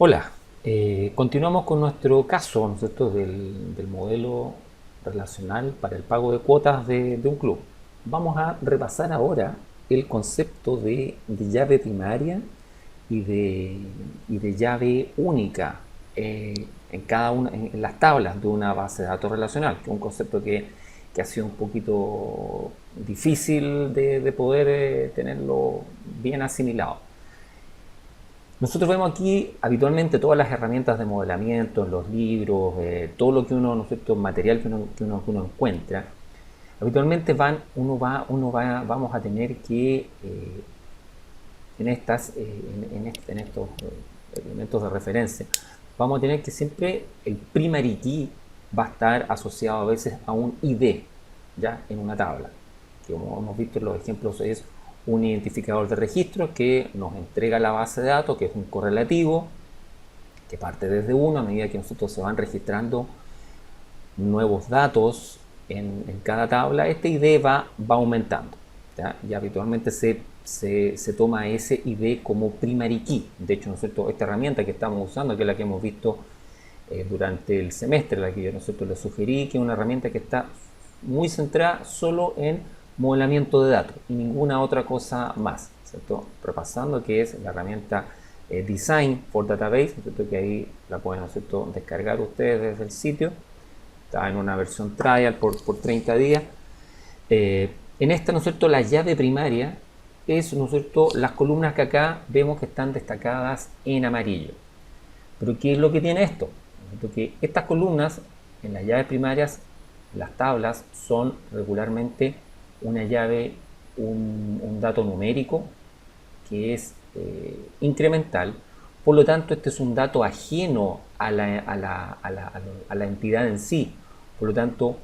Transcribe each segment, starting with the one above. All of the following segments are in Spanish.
Hola, continuamos con nuestro caso, ¿no es cierto?, del modelo relacional para el pago de cuotas de un club. Vamos a repasar ahora el concepto de llave primaria y de llave única en cada una, en las tablas de una base de datos relacional, que es un concepto que ha sido un poquito difícil de poder tenerlo bien asimilado. Nosotros vemos aquí habitualmente todas las herramientas de modelamiento en los libros, todo lo que uno, ¿no es cierto?, material que uno encuentra. Habitualmente vamos a tener que en estos elementos de referencia, vamos a tener que siempre el primary key va a estar asociado a veces a un ID, ya en una tabla, que como hemos visto en los ejemplos es un identificador de registro que nos entrega la base de datos, que es un correlativo, que parte desde 1 a medida que nosotros se van registrando nuevos datos en cada tabla, este ID va aumentando. ¿Ya? Y habitualmente se toma ese ID como primary key. De hecho, ¿no es cierto?, esta herramienta que estamos usando, que es la que hemos visto durante el semestre, la que yo, ¿no es cierto?, les sugerí, que es una herramienta que está muy centrada solo en modelamiento de datos y ninguna otra cosa más, ¿cierto? Repasando, que es la herramienta Design for Database, ¿cierto?, que ahí la pueden, ¿no es cierto?, descargar ustedes desde el sitio. Está en una versión trial por 30 días. En esta, ¿no es cierto?, la llave primaria es, ¿no es cierto?, las columnas que acá vemos que están destacadas en amarillo. Pero ¿qué es lo que tiene esto? Que estas columnas en las llaves primarias, las tablas, son regularmente una llave, un dato numérico que es incremental. Por lo tanto, este es un dato ajeno a la entidad en sí. Por lo tanto,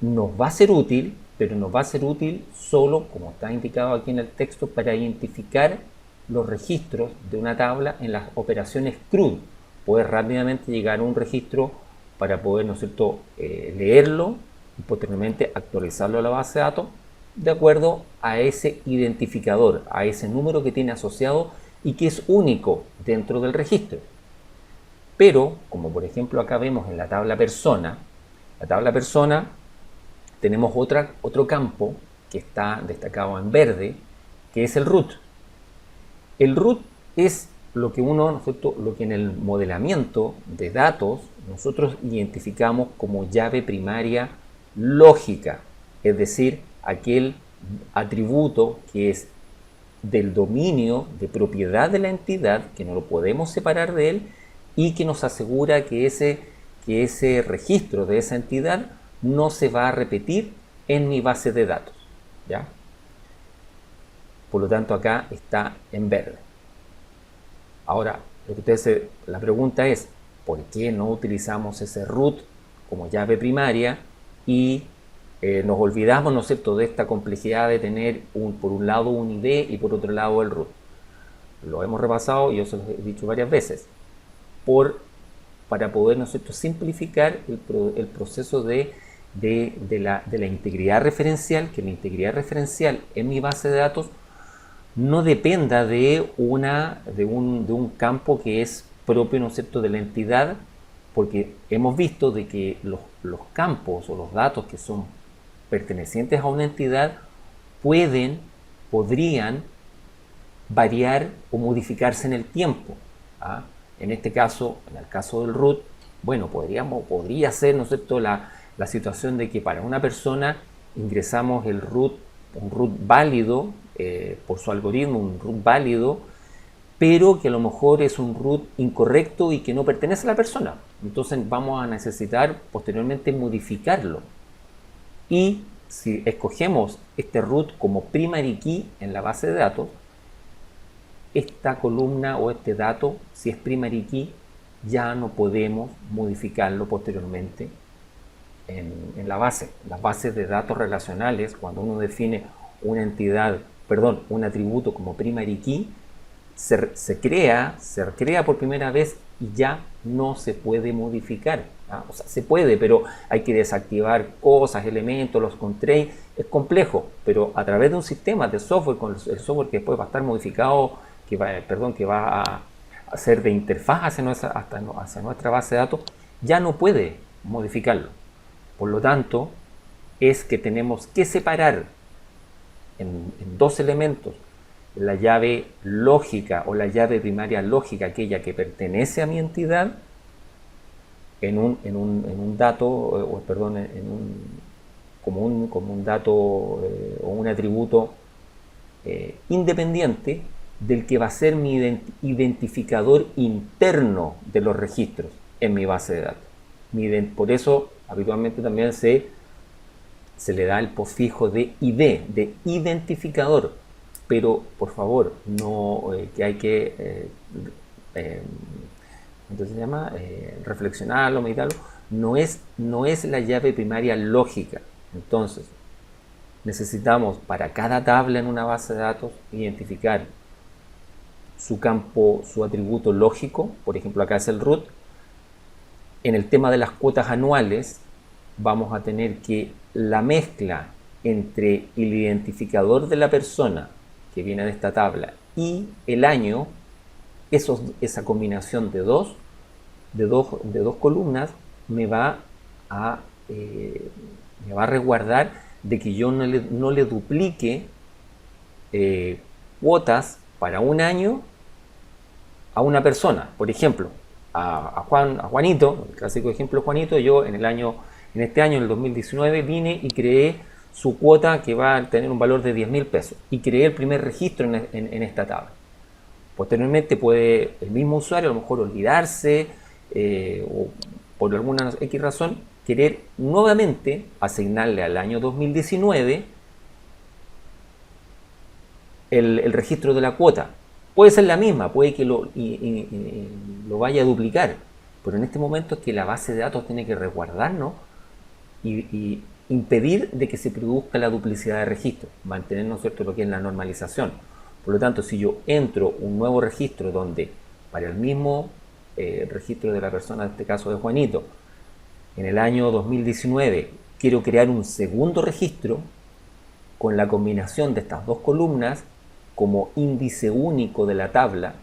nos va a ser útil, pero nos va a ser útil solo, como está indicado aquí en el texto, para identificar los registros de una tabla en las operaciones CRUD. Poder rápidamente llegar a un registro para poder, ¿no es cierto?, leerlo y posteriormente actualizarlo a la base de datos de acuerdo a ese identificador, a ese número que tiene asociado y que es único dentro del registro. Pero, como por ejemplo acá vemos en la tabla persona tenemos otro campo que está destacado en verde, que es el root. El root es lo que lo que en el modelamiento de datos nosotros identificamos como llave primaria lógica, es decir, aquel atributo que es del dominio de propiedad de la entidad, que no lo podemos separar de él y que nos asegura que ese registro de esa entidad no se va a repetir en mi base de datos, ¿ya? Por lo tanto, acá está en verde. Ahora, la pregunta es, ¿por qué no utilizamos ese root como llave primaria y nos olvidamos, ¿no es cierto?, de esta complejidad de tener por un lado un ID y por otro lado el root? Lo hemos repasado y yo se lo he dicho varias veces. Para poder, ¿no es cierto?, simplificar el proceso de la integridad referencial, que la integridad referencial en mi base de datos no dependa de un campo que es propio, ¿no es cierto?, de la entidad, porque hemos visto de que los campos o los datos que son pertenecientes a una entidad podrían variar o modificarse en el tiempo. ¿Ah? En este caso, en el caso del root, bueno, podría ser, ¿no es cierto?, la situación de que para una persona ingresamos un root válido, por su algoritmo, un root válido, pero que a lo mejor es un root incorrecto y que no pertenece a la persona. Entonces vamos a necesitar posteriormente modificarlo. Y si escogemos este root como primary key en la base de datos, esta columna o este dato, si es primary key, ya no podemos modificarlo posteriormente en las bases de datos relacionales. Cuando uno define un atributo como primary key, se crea por primera vez y ya no se puede modificar. O sea, se puede, pero hay que desactivar cosas, elementos, los constraints. Es complejo, pero a través de un sistema de software, con el software que después va a estar modificado, que va ser de interfaz hacia nuestra base de datos, ya no puede modificarlo. Por lo tanto, es que tenemos que separar en dos elementos la llave lógica o la llave primaria lógica, aquella que pertenece a mi entidad, en un dato, perdón, como un dato o un atributo independiente del que va a ser mi identificador interno de los registros en mi base de datos. Por eso habitualmente también se le da el pofijo de ID, de identificador, pero por favor, no que hay que entonces se llama reflexionarlo, meditarlo, no es la llave primaria lógica. Entonces necesitamos para cada tabla en una base de datos identificar su campo, su atributo lógico. Por ejemplo, acá es el root. En el tema de las cuotas anuales vamos a tener que la mezcla entre el identificador de la persona que viene de esta tabla y el año, esa combinación de dos columnas me va a resguardar de que yo no le duplique cuotas para un año a una persona. Por ejemplo, a Juanito, el clásico ejemplo de Juanito, yo en este año, en el 2019, vine y creé su cuota que va a tener un valor de 10.000 pesos y creé el primer registro en esta tabla. Posteriormente puede el mismo usuario a lo mejor olvidarse o por alguna X razón querer nuevamente asignarle al año 2019 el registro de la cuota. Puede ser la misma, puede que lo vaya a duplicar, pero en este momento es que la base de datos tiene que resguardarnos y impedir de que se produzca la duplicidad de registros, mantener, ¿no es cierto?, lo que es la normalización. Por lo tanto, si yo entro un nuevo registro donde para el mismo registro de la persona, en este caso de Juanito, en el año 2019 quiero crear un segundo registro con la combinación de estas dos columnas como índice único de la tabla,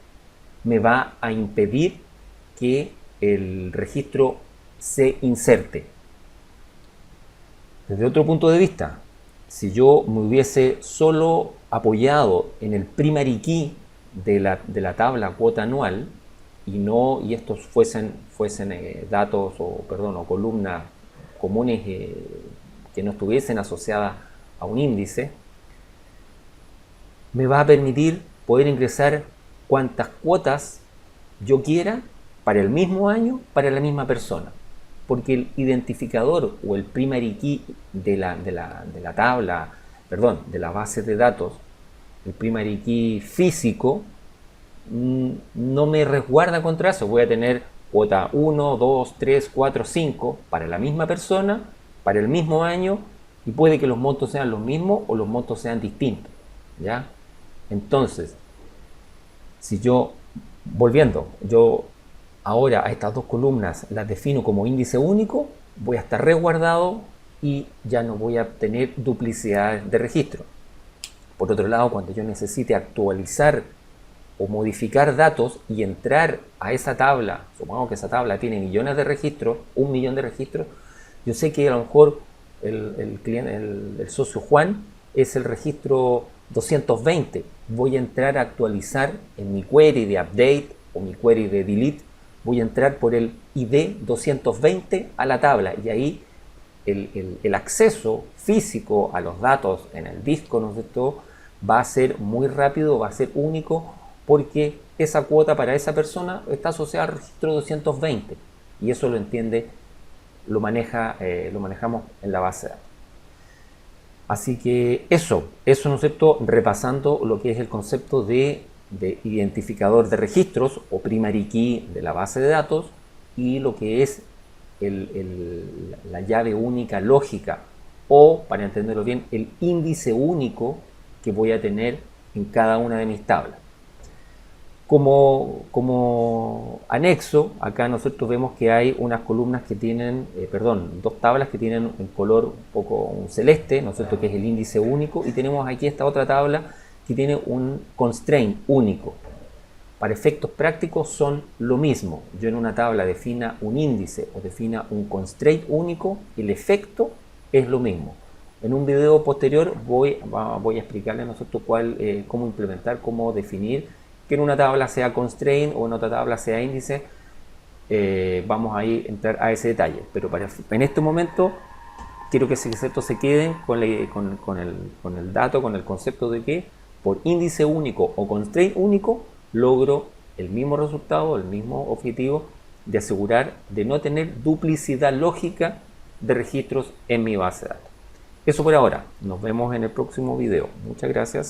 me va a impedir que el registro se inserte. Desde otro punto de vista, si yo me hubiese solo apoyado en el primary key de la tabla cuota anual y estos fuesen datos o columnas comunes que no estuviesen asociadas a un índice, me va a permitir poder ingresar cuantas cuotas yo quiera para el mismo año, para la misma persona, porque el identificador o el primary key de la tabla, de la base de datos, el primary key físico, no me resguarda contra eso. Voy a tener cuota 1, 2, 3, 4, 5 para la misma persona, para el mismo año, y puede que los montos sean los mismos o los montos sean distintos, ¿ya? Entonces, si yo ahora a estas dos columnas las defino como índice único, voy a estar resguardado y ya no voy a tener duplicidad de registro. Por otro lado, cuando yo necesite actualizar o modificar datos y entrar a esa tabla, supongamos que esa tabla tiene millones de registros, 1 millón de registros, yo sé que a lo mejor el socio Juan es el registro 220. Voy a entrar a actualizar en mi query de update o mi query de delete, voy a entrar por el ID 220 a la tabla y ahí el acceso físico a los datos en el disco, ¿no es cierto?, va a ser muy rápido, va a ser único, porque esa cuota para esa persona está asociada al registro 220 y eso lo entiende, lo manejamos en la base de datos. Así que eso, ¿no es cierto?, repasando lo que es el concepto de identificador de registros o primary key de la base de datos y lo que es la llave única lógica o, para entenderlo bien, el índice único que voy a tener en cada una de mis tablas. Como anexo, acá nosotros vemos que hay unas columnas que tienen, dos tablas que tienen un color un poco celeste, ¿no es cierto?, que es el índice único, y tenemos aquí esta otra tabla que tiene un constraint único. para efectos prácticos son lo mismo. Yo en una tabla defina un índice o defina un constraint único, el efecto es lo mismo. En un video posterior voy a explicarle a nosotros cómo implementar, cómo definir que en una tabla sea constraint o en otra tabla sea índice. Vamos a entrar a ese detalle, pero en este momento quiero que ese concepto se queden con el dato, con el concepto de que por índice único o constraint único logro el mismo resultado, el mismo objetivo de asegurar de no tener duplicidad lógica de registros en mi base de datos. Eso por ahora. Nos vemos en el próximo video. Muchas gracias.